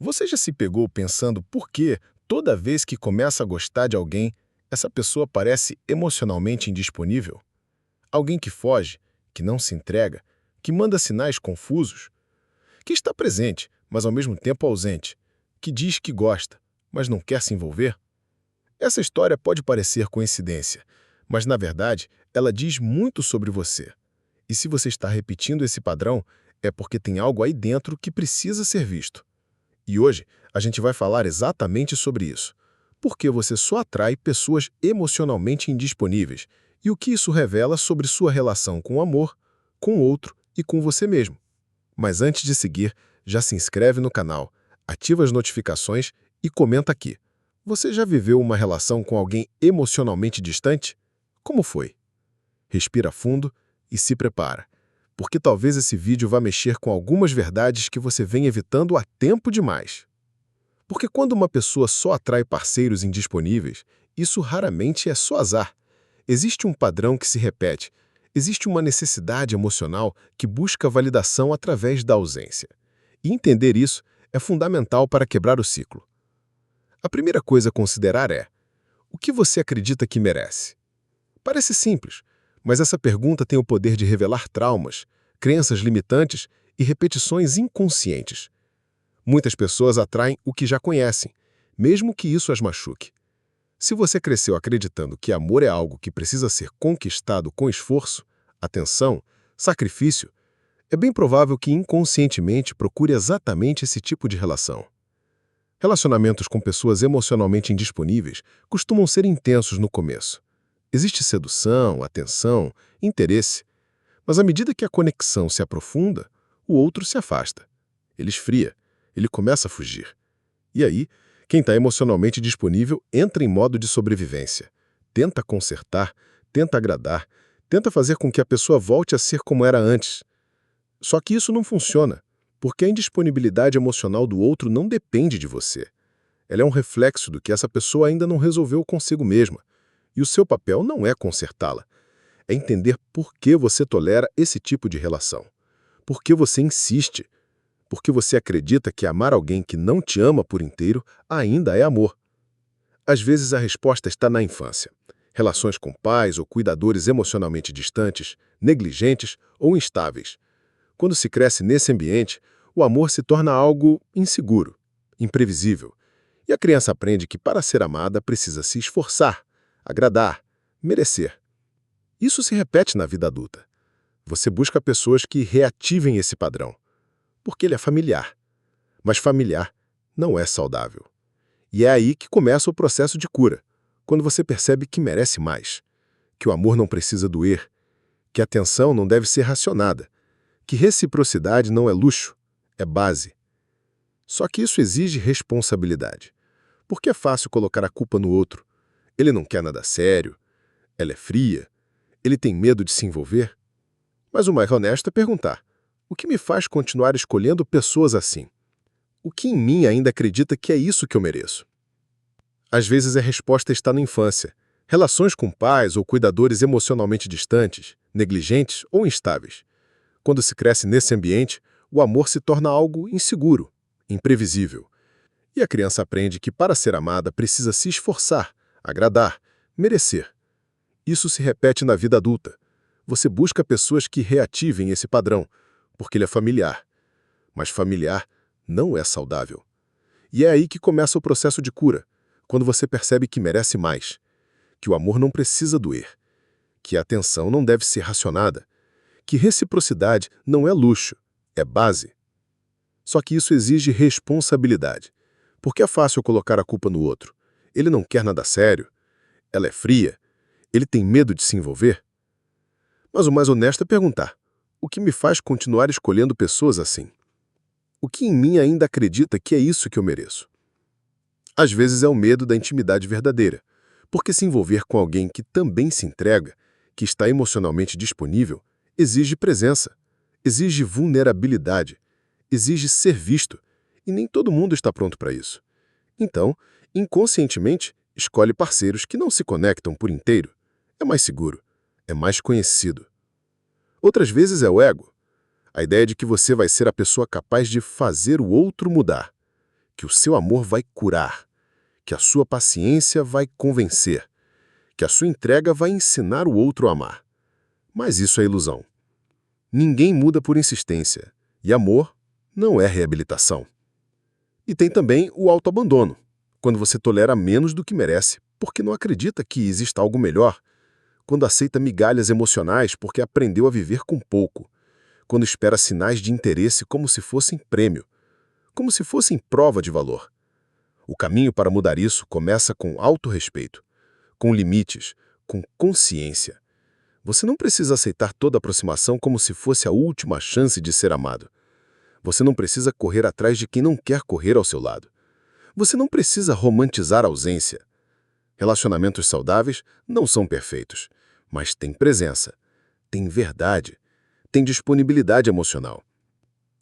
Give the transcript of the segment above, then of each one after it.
Você já se pegou pensando por que, toda vez que começa a gostar de alguém, essa pessoa parece emocionalmente indisponível? Alguém que foge, que não se entrega, que manda sinais confusos, que está presente, mas ao mesmo tempo ausente, que diz que gosta, mas não quer se envolver? Essa história pode parecer coincidência, mas na verdade ela diz muito sobre você. E se você está repetindo esse padrão, é porque tem algo aí dentro que precisa ser visto. E hoje a gente vai falar exatamente sobre isso. Por que você só atrai pessoas emocionalmente indisponíveis e o que isso revela sobre sua relação com o amor, com o outro e com você mesmo. Mas antes de seguir, já se inscreve no canal, ativa as notificações e comenta aqui. Você já viveu uma relação com alguém emocionalmente distante? Como foi? Respira fundo e se prepara, porque talvez esse vídeo vá mexer com algumas verdades que você vem evitando há tempo demais. Porque quando uma pessoa só atrai parceiros indisponíveis, isso raramente é só azar. Existe um padrão que se repete, existe uma necessidade emocional que busca validação através da ausência. E entender isso é fundamental para quebrar o ciclo. A primeira coisa a considerar é: o que você acredita que merece? Parece simples, mas essa pergunta tem o poder de revelar traumas, crenças limitantes e repetições inconscientes. Muitas pessoas atraem o que já conhecem, mesmo que isso as machuque. Se você cresceu acreditando que amor é algo que precisa ser conquistado com esforço, atenção, sacrifício, é bem provável que inconscientemente procure exatamente esse tipo de relação. Relacionamentos com pessoas emocionalmente indisponíveis costumam ser intensos no começo. Existe sedução, atenção, interesse, mas à medida que a conexão se aprofunda, o outro se afasta. Ele esfria, ele começa a fugir. E aí, quem está emocionalmente disponível entra em modo de sobrevivência. Tenta consertar, tenta agradar, tenta fazer com que a pessoa volte a ser como era antes. Só que isso não funciona, porque a indisponibilidade emocional do outro não depende de você. Ela é um reflexo do que essa pessoa ainda não resolveu consigo mesma. E o seu papel não é consertá-la. É entender por que você tolera esse tipo de relação. Por que você insiste. Porque você acredita que amar alguém que não te ama por inteiro ainda é amor. Às vezes a resposta está na infância. Relações com pais ou cuidadores emocionalmente distantes, negligentes ou instáveis. Quando se cresce nesse ambiente, o amor se torna algo inseguro, imprevisível. E a criança aprende que para ser amada precisa se esforçar, agradar, merecer. Isso se repete na vida adulta. Você busca pessoas que reativem esse padrão, porque ele é familiar. Mas familiar não é saudável. E é aí que começa o processo de cura, quando você percebe que merece mais, que o amor não precisa doer, que a atenção não deve ser racionada, que reciprocidade não é luxo, é base. Só que isso exige responsabilidade, porque é fácil colocar a culpa no outro. Ele não quer nada sério, ela é fria, ele tem medo de se envolver. Mas o mais honesto é perguntar: o que me faz continuar escolhendo pessoas assim? O que em mim ainda acredita que é isso que eu mereço? Às vezes a resposta está na infância. Relações com pais ou cuidadores emocionalmente distantes, negligentes ou instáveis. Quando se cresce nesse ambiente, o amor se torna algo inseguro, imprevisível. E a criança aprende que para ser amada precisa se esforçar, agradar, merecer. Isso se repete na vida adulta. Você busca pessoas que reativem esse padrão, porque ele é familiar. Mas familiar não é saudável. E é aí que começa o processo de cura, quando você percebe que merece mais, que o amor não precisa doer, que a atenção não deve ser racionada, que reciprocidade não é luxo, é base. Só que isso exige responsabilidade, porque é fácil colocar a culpa no outro. Ele não quer nada sério, ela é fria, ele tem medo de se envolver. Mas o mais honesto é perguntar: o que me faz continuar escolhendo pessoas assim? O que em mim ainda acredita que é isso que eu mereço? Às vezes é o medo da intimidade verdadeira, porque se envolver com alguém que também se entrega, que está emocionalmente disponível, exige presença, exige vulnerabilidade, exige ser visto, e nem todo mundo está pronto para isso. Então, inconscientemente, escolhe parceiros que não se conectam por inteiro. É mais seguro, é mais conhecido. Outras vezes é o ego, a ideia de que você vai ser a pessoa capaz de fazer o outro mudar, que o seu amor vai curar, que a sua paciência vai convencer, que a sua entrega vai ensinar o outro a amar. Mas isso é ilusão. Ninguém muda por insistência, e amor não é reabilitação. E tem também o autoabandono, quando você tolera menos do que merece, porque não acredita que exista algo melhor, quando aceita migalhas emocionais porque aprendeu a viver com pouco, quando espera sinais de interesse como se fossem prêmio, como se fossem prova de valor. O caminho para mudar isso começa com autorrespeito, com limites, com consciência. Você não precisa aceitar toda aproximação como se fosse a última chance de ser amado. Você não precisa correr atrás de quem não quer correr ao seu lado. Você não precisa romantizar a ausência. Relacionamentos saudáveis não são perfeitos, mas têm presença, têm verdade, têm disponibilidade emocional.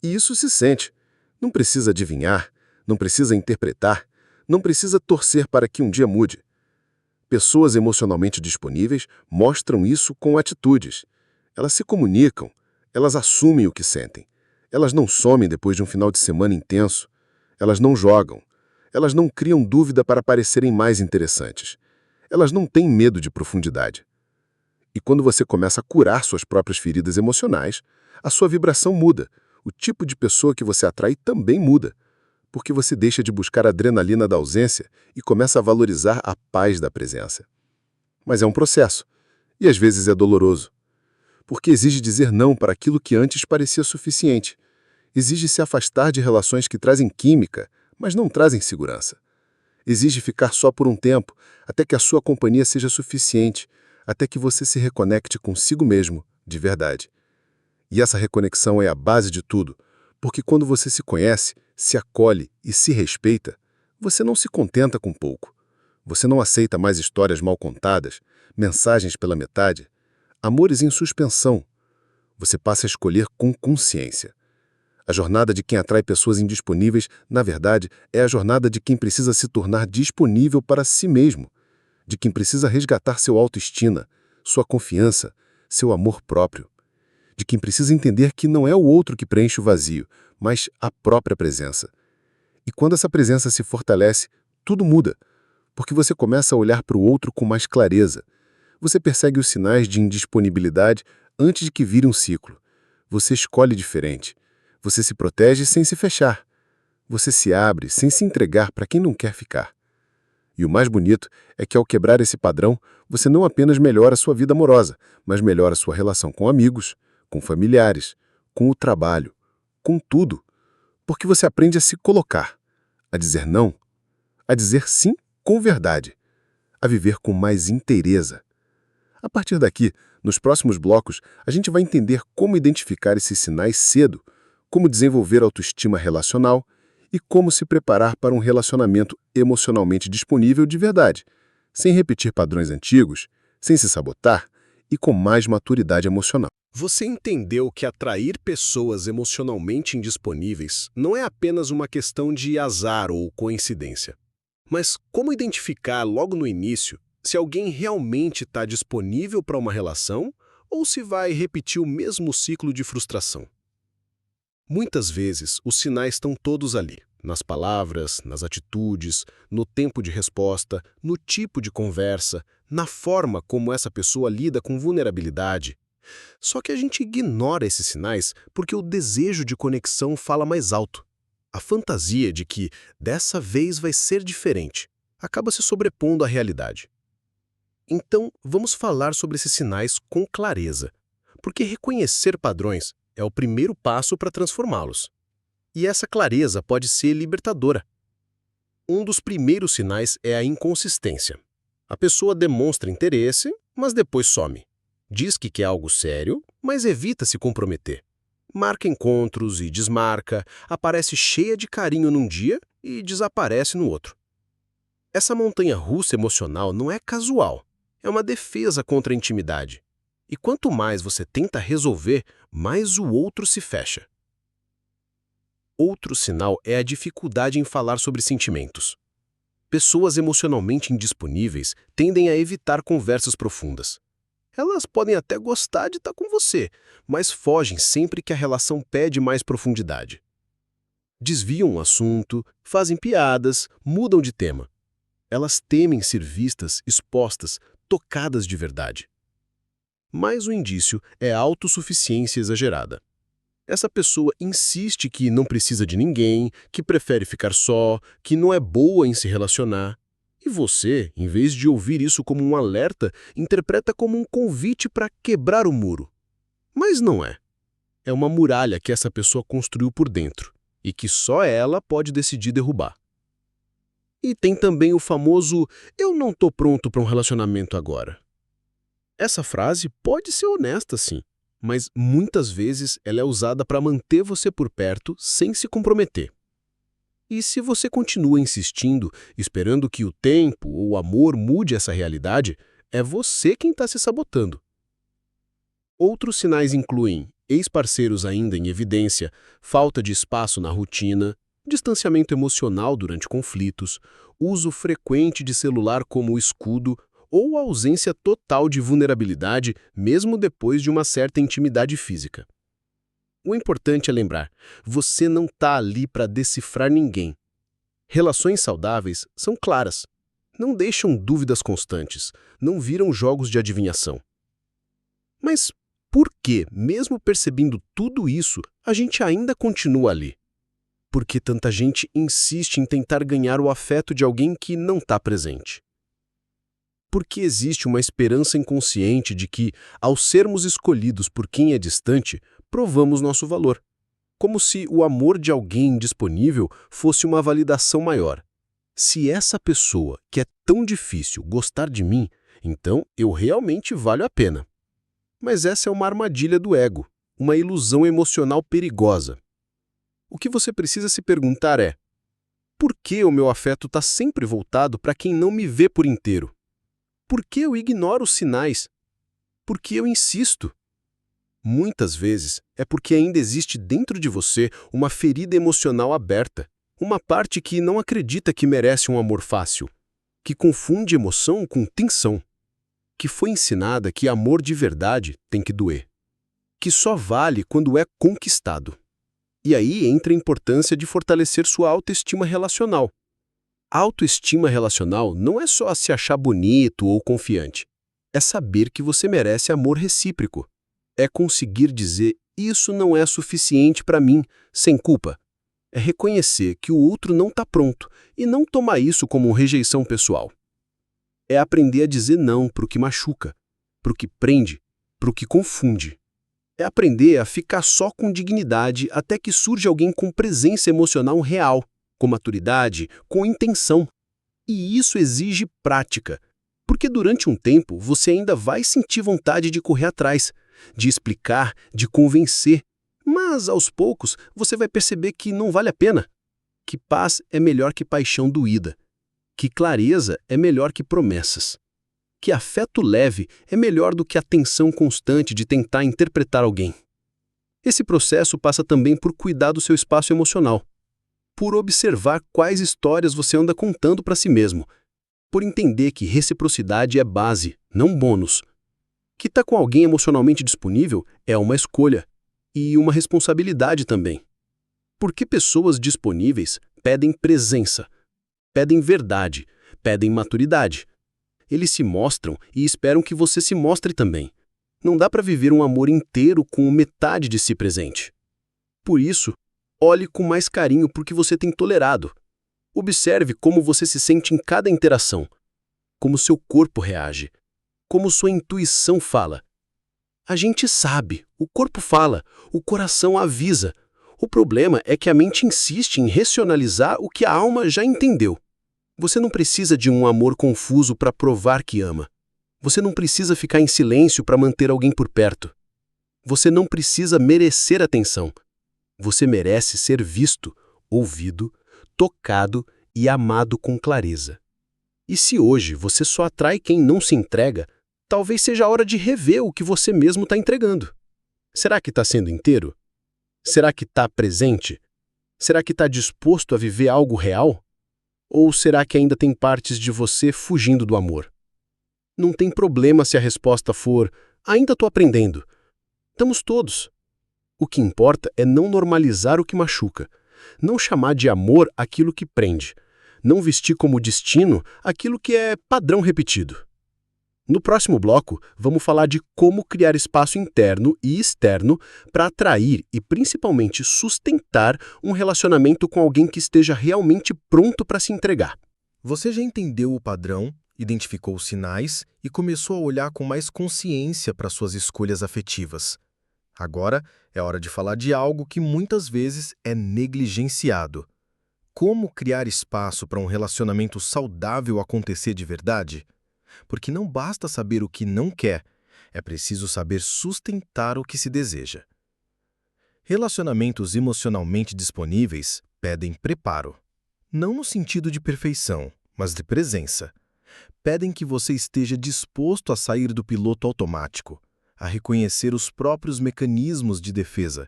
E isso se sente. Não precisa adivinhar, não precisa interpretar, não precisa torcer para que um dia mude. Pessoas emocionalmente disponíveis mostram isso com atitudes. Elas se comunicam, elas assumem o que sentem. Elas não somem depois de um final de semana intenso. Elas não jogam. Elas não criam dúvida para parecerem mais interessantes. Elas não têm medo de profundidade. E quando você começa a curar suas próprias feridas emocionais, a sua vibração muda. O tipo de pessoa que você atrai também muda, porque você deixa de buscar a adrenalina da ausência e começa a valorizar a paz da presença. Mas é um processo, e às vezes é doloroso, porque exige dizer não para aquilo que antes parecia suficiente. Exige se afastar de relações que trazem química, mas não trazem segurança. Exige ficar só por um tempo, até que a sua companhia seja suficiente, até que você se reconecte consigo mesmo, de verdade. E essa reconexão é a base de tudo, porque quando você se conhece, se acolhe e se respeita, você não se contenta com pouco. Você não aceita mais histórias mal contadas, mensagens pela metade, amores em suspensão. Você passa a escolher com consciência. A jornada de quem atrai pessoas indisponíveis, na verdade, é a jornada de quem precisa se tornar disponível para si mesmo, de quem precisa resgatar seu autoestima, sua confiança, seu amor próprio, de quem precisa entender que não é o outro que preenche o vazio, mas a própria presença. E quando essa presença se fortalece, tudo muda, porque você começa a olhar para o outro com mais clareza. Você persegue os sinais de indisponibilidade antes de que vire um ciclo. Você escolhe diferente. Você se protege sem se fechar. Você se abre sem se entregar para quem não quer ficar. E o mais bonito é que, ao quebrar esse padrão, você não apenas melhora a sua vida amorosa, mas melhora a sua relação com amigos, com familiares, com o trabalho, com tudo. Porque você aprende a se colocar, a dizer não, a dizer sim com verdade, a viver com mais inteireza. A partir daqui, nos próximos blocos, a gente vai entender como identificar esses sinais cedo, como desenvolver autoestima relacional e como se preparar para um relacionamento emocionalmente disponível de verdade, sem repetir padrões antigos, sem se sabotar e com mais maturidade emocional. Você entendeu que atrair pessoas emocionalmente indisponíveis não é apenas uma questão de azar ou coincidência. Mas como identificar logo no início se alguém realmente está disponível para uma relação ou se vai repetir o mesmo ciclo de frustração? Muitas vezes, os sinais estão todos ali, nas palavras, nas atitudes, no tempo de resposta, no tipo de conversa, na forma como essa pessoa lida com vulnerabilidade. Só que a gente ignora esses sinais porque o desejo de conexão fala mais alto. A fantasia de que dessa vez vai ser diferente acaba se sobrepondo à realidade. Então, vamos falar sobre esses sinais com clareza, porque reconhecer padrões é o primeiro passo para transformá-los. E essa clareza pode ser libertadora. Um dos primeiros sinais é a inconsistência. A pessoa demonstra interesse, mas depois some. Diz que quer algo sério, mas evita se comprometer. Marca encontros e desmarca, aparece cheia de carinho num dia e desaparece no outro. Essa montanha-russa emocional não é casual, é uma defesa contra a intimidade. E quanto mais você tenta resolver, mais o outro se fecha. Outro sinal é a dificuldade em falar sobre sentimentos. Pessoas emocionalmente indisponíveis tendem a evitar conversas profundas. Elas podem até gostar de estar com você, mas fogem sempre que a relação pede mais profundidade. Desviam o assunto, fazem piadas, mudam de tema. Elas temem ser vistas, expostas, tocadas de verdade. Mas o indício é a autossuficiência exagerada. Essa pessoa insiste que não precisa de ninguém, que prefere ficar só, que não é boa em se relacionar. E você, em vez de ouvir isso como um alerta, interpreta como um convite para quebrar o muro. Mas não é. É uma muralha que essa pessoa construiu por dentro e que só ela pode decidir derrubar. E tem também o famoso "eu não tô pronto para um relacionamento agora". Essa frase pode ser honesta, sim, mas muitas vezes ela é usada para manter você por perto sem se comprometer. E se você continua insistindo, esperando que o tempo ou o amor mude essa realidade, é você quem está se sabotando. Outros sinais incluem ex-parceiros ainda em evidência, falta de espaço na rotina, distanciamento emocional durante conflitos, uso frequente de celular como escudo ou ausência total de vulnerabilidade mesmo depois de uma certa intimidade física. O importante é lembrar, você não está ali para decifrar ninguém. Relações saudáveis são claras, não deixam dúvidas constantes, não viram jogos de adivinhação. Mas por que, mesmo percebendo tudo isso, a gente ainda continua ali? Por que tanta gente insiste em tentar ganhar o afeto de alguém que não está presente? Porque existe uma esperança inconsciente de que, ao sermos escolhidos por quem é distante, provamos nosso valor. Como se o amor de alguém disponível fosse uma validação maior. Se essa pessoa, que é tão difícil, gostar de mim, então eu realmente valho a pena. Mas essa é uma armadilha do ego, uma ilusão emocional perigosa. O que você precisa se perguntar é: por que o meu afeto está sempre voltado para quem não me vê por inteiro? Por que eu ignoro os sinais? Por que eu insisto? Muitas vezes é porque ainda existe dentro de você uma ferida emocional aberta, uma parte que não acredita que merece um amor fácil, que confunde emoção com tensão, que foi ensinada que amor de verdade tem que doer, que só vale quando é conquistado. E aí entra a importância de fortalecer sua autoestima relacional. Autoestima relacional não é só se achar bonito ou confiante. É saber que você merece amor recíproco. É conseguir dizer, isso não é suficiente para mim, sem culpa. É reconhecer que o outro não está pronto e não tomar isso como rejeição pessoal. É aprender a dizer não para o que machuca, para o que prende, para o que confunde. É aprender a ficar só com dignidade até que surja alguém com presença emocional real, com maturidade, com intenção. E isso exige prática, porque durante um tempo você ainda vai sentir vontade de correr atrás, de explicar, de convencer, mas aos poucos você vai perceber que não vale a pena, que paz é melhor que paixão doída, que clareza é melhor que promessas, que afeto leve é melhor do que a tensão constante de tentar interpretar alguém. Esse processo passa também por cuidar do seu espaço emocional, por observar quais histórias você anda contando para si mesmo, por entender que reciprocidade é base, não bônus. Que estar com alguém emocionalmente disponível é uma escolha e uma responsabilidade também. Porque pessoas disponíveis pedem presença, pedem verdade, pedem maturidade. Eles se mostram e esperam que você se mostre também. Não dá para viver um amor inteiro com metade de si presente. Por isso, olhe com mais carinho para o que você tem tolerado. Observe como você se sente em cada interação, como seu corpo reage, como sua intuição fala. A gente sabe, o corpo fala, o coração avisa. O problema é que a mente insiste em racionalizar o que a alma já entendeu. Você não precisa de um amor confuso para provar que ama. Você não precisa ficar em silêncio para manter alguém por perto. Você não precisa merecer atenção. Você merece ser visto, ouvido, tocado e amado com clareza. E se hoje você só atrai quem não se entrega, talvez seja a hora de rever o que você mesmo está entregando. Será que está sendo inteiro? Será que está presente? Será que está disposto a viver algo real? Ou será que ainda tem partes de você fugindo do amor? Não tem problema se a resposta for, ainda estou aprendendo. Estamos todos. O que importa é não normalizar o que machuca, não chamar de amor aquilo que prende, não vestir como destino aquilo que é padrão repetido. No próximo bloco, vamos falar de como criar espaço interno e externo para atrair e principalmente sustentar um relacionamento com alguém que esteja realmente pronto para se entregar. Você já entendeu o padrão, identificou os sinais e começou a olhar com mais consciência para suas escolhas afetivas. Agora é hora de falar de algo que muitas vezes é negligenciado. Como criar espaço para um relacionamento saudável acontecer de verdade? Porque não basta saber o que não quer, é preciso saber sustentar o que se deseja. Relacionamentos emocionalmente disponíveis pedem preparo. Não no sentido de perfeição, mas de presença. Pedem que você esteja disposto a sair do piloto automático, a reconhecer os próprios mecanismos de defesa,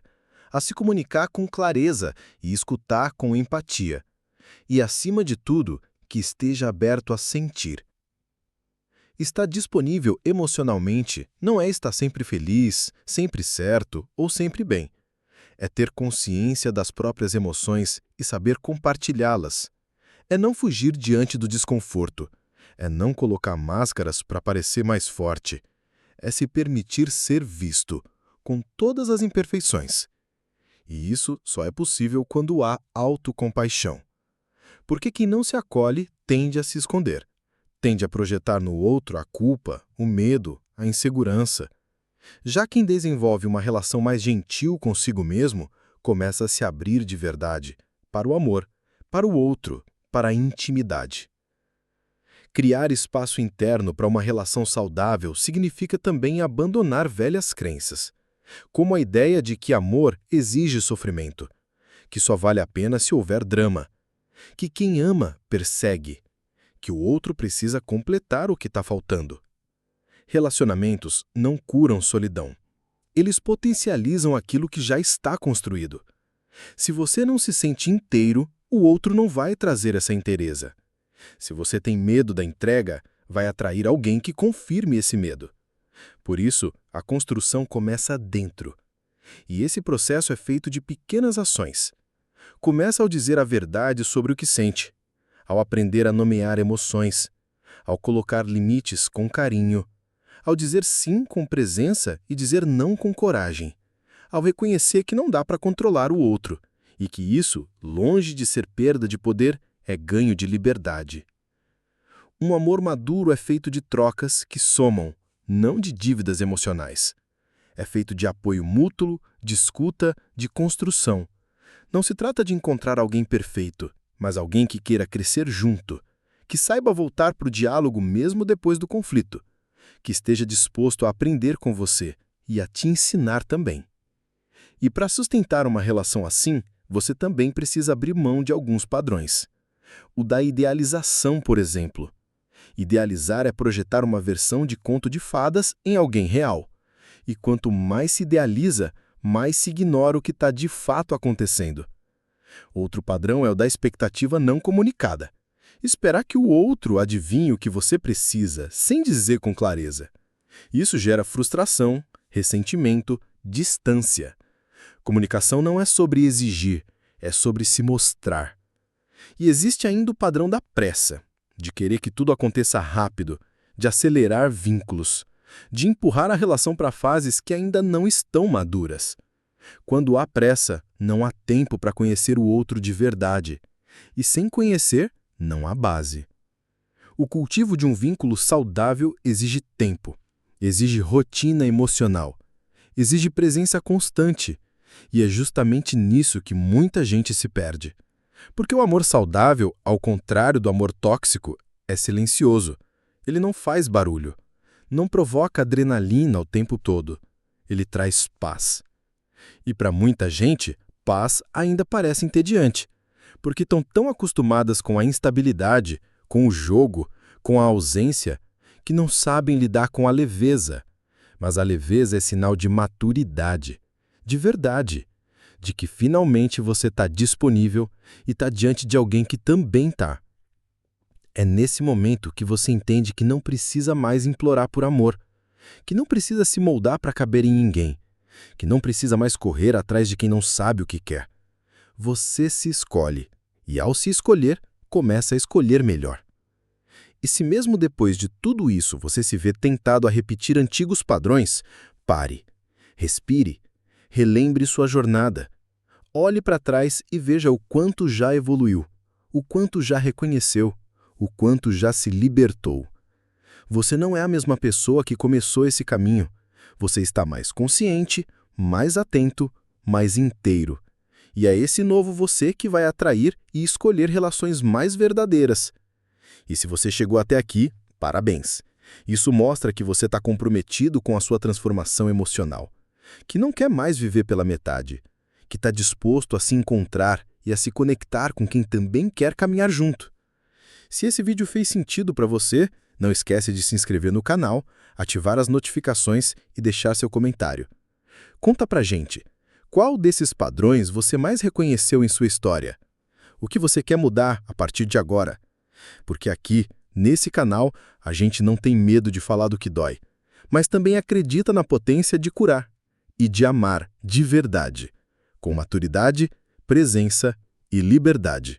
a se comunicar com clareza e escutar com empatia. E, acima de tudo, que esteja aberto a sentir. Estar disponível emocionalmente não é estar sempre feliz, sempre certo ou sempre bem. É ter consciência das próprias emoções e saber compartilhá-las. É não fugir diante do desconforto. É não colocar máscaras para parecer mais forte. É se permitir ser visto, com todas as imperfeições. E isso só é possível quando há autocompaixão. Porque quem não se acolhe tende a se esconder. Tende a projetar no outro a culpa, o medo, a insegurança. Já quem desenvolve uma relação mais gentil consigo mesmo, começa a se abrir de verdade, para o amor, para o outro, para a intimidade. Criar espaço interno para uma relação saudável significa também abandonar velhas crenças, como a ideia de que amor exige sofrimento, que só vale a pena se houver drama, que quem ama persegue, que o outro precisa completar o que está faltando. Relacionamentos não curam solidão. Eles potencializam aquilo que já está construído. Se você não se sente inteiro, o outro não vai trazer essa inteireza. Se você tem medo da entrega, vai atrair alguém que confirme esse medo. Por isso, a construção começa dentro. E esse processo é feito de pequenas ações. Começa ao dizer a verdade sobre o que sente, ao aprender a nomear emoções, ao colocar limites com carinho, ao dizer sim com presença e dizer não com coragem, ao reconhecer que não dá para controlar o outro e que isso, longe de ser perda de poder, é ganho de liberdade. Um amor maduro é feito de trocas que somam, não de dívidas emocionais. É feito de apoio mútuo, de escuta, de construção. Não se trata de encontrar alguém perfeito, mas alguém que queira crescer junto, que saiba voltar para o diálogo mesmo depois do conflito, que esteja disposto a aprender com você e a te ensinar também. E para sustentar uma relação assim, você também precisa abrir mão de alguns padrões. O da idealização, por exemplo. Idealizar é projetar uma versão de conto de fadas em alguém real. E quanto mais se idealiza, mais se ignora o que está de fato acontecendo. Outro padrão é o da expectativa não comunicada. Esperar que o outro adivinhe o que você precisa, sem dizer com clareza. Isso gera frustração, ressentimento, distância. Comunicação não é sobre exigir, é sobre se mostrar. E existe ainda o padrão da pressa, de querer que tudo aconteça rápido, de acelerar vínculos, de empurrar a relação para fases que ainda não estão maduras. Quando há pressa, não há tempo para conhecer o outro de verdade. E sem conhecer, não há base. O cultivo de um vínculo saudável exige tempo, exige rotina emocional, exige presença constante. E é justamente nisso que muita gente se perde. Porque o amor saudável, ao contrário do amor tóxico, é silencioso. Ele não faz barulho. Não provoca adrenalina o tempo todo. Ele traz paz. E para muita gente, paz ainda parece entediante, porque estão tão acostumadas com a instabilidade, com o jogo, com a ausência, que não sabem lidar com a leveza. Mas a leveza é sinal de maturidade, de verdade, de que finalmente você está disponível e está diante de alguém que também está. É nesse momento que você entende que não precisa mais implorar por amor, que não precisa se moldar para caber em ninguém, que não precisa mais correr atrás de quem não sabe o que quer. Você se escolhe, e ao se escolher, começa a escolher melhor. E se mesmo depois de tudo isso você se vê tentado a repetir antigos padrões, pare, respire, relembre sua jornada. Olhe para trás e veja o quanto já evoluiu, o quanto já reconheceu, o quanto já se libertou. Você não é a mesma pessoa que começou esse caminho. Você está mais consciente, mais atento, mais inteiro. E é esse novo você que vai atrair e escolher relações mais verdadeiras. E se você chegou até aqui, parabéns. Isso mostra que você está comprometido com a sua transformação emocional, que não quer mais viver pela metade, que está disposto a se encontrar e a se conectar com quem também quer caminhar junto. Se esse vídeo fez sentido para você, não esquece de se inscrever no canal, ativar as notificações e deixar seu comentário. Conta pra gente, qual desses padrões você mais reconheceu em sua história? O que você quer mudar a partir de agora? Porque aqui, nesse canal, a gente não tem medo de falar do que dói, mas também acredita na potência de curar e de amar de verdade, com maturidade, presença e liberdade.